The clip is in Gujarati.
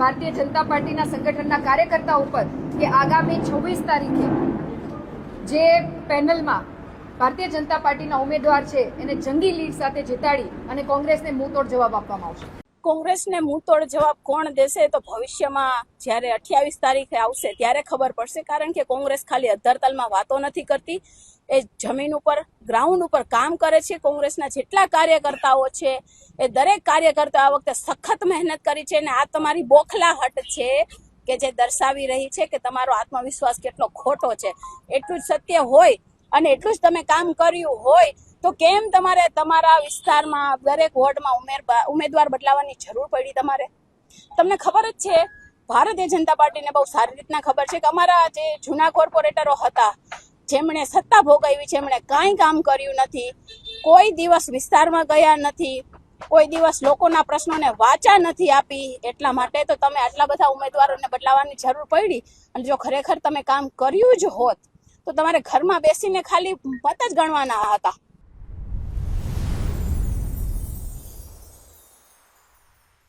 ભારતીય જનતા પાર્ટીના સંગઠનના કાર્યકર્તાઓ ઉપર કે આગામી 26 તારીખે જે પેનલમાં ભારતીય જનતા પાર્ટીના ઉમેદવાર છે એને જંગી લીડ સાથે જીતાડી અને કોંગ્રેસને મુંહતોડ જવાબ આપવામાં આવશે। કોંગ્રેસને મુંહતોડ જવાબ કોણ દેશે તો ભવિષ્યમાં જ્યારે 28 તારીખે આવશે ત્યારે ખબર પડશે, કારણ કે કોંગ્રેસ ખાલી અધ્ધરતાલમાં વાતો નથી કરતી, એ જમીન ઉપર ગ્રાઉન્ડ ઉપર કામ કરે છે। કોંગ્રેસના જેટલા કાર્યકર્તાઓ છે એ દરેક કાર્યકર્તા આ વખતે સખત મહેનત કરી છે અને આ તમારી બોખલાહટ છે કે જે દર્શાવી રહી છે કે તમારો આત્મવિશ્વાસ કેટલો ખોટો છે। એટલું જ સત્ય હોય અને એટલું જ તમે કામ કર્યું હોય તો કેમ તમારે તમારા વિસ્તારમાં દરેક વોર્ડમાં ઉમેદવાર બદલાવાની જરૂર પડી? તમને ખબર જ છે, ભારતીય જનતા પાર્ટીને બહુ સારી રીતના ખબર છે કે અમારા જે જૂના કોર્પોરેટરો હતા જેમણે સત્તા ભોગવી છે એમણે કાંઈ કામ કર્યું નથી, કોઈ દિવસ વિસ્તારમાં ગયા નથી, કોઈ દિવસ લોકોના પ્રશ્નોને વાચા નથી આપી। એટલા માટે તો તમે આટલા બધા ઉમેદવારોને બદલાવાની જરૂર પડી। અને જો ખરેખર તમે કામ કર્યું જ હોત તો તમારે ઘરમાં બેસીને ખાલી મત જ ગણવાના હતા।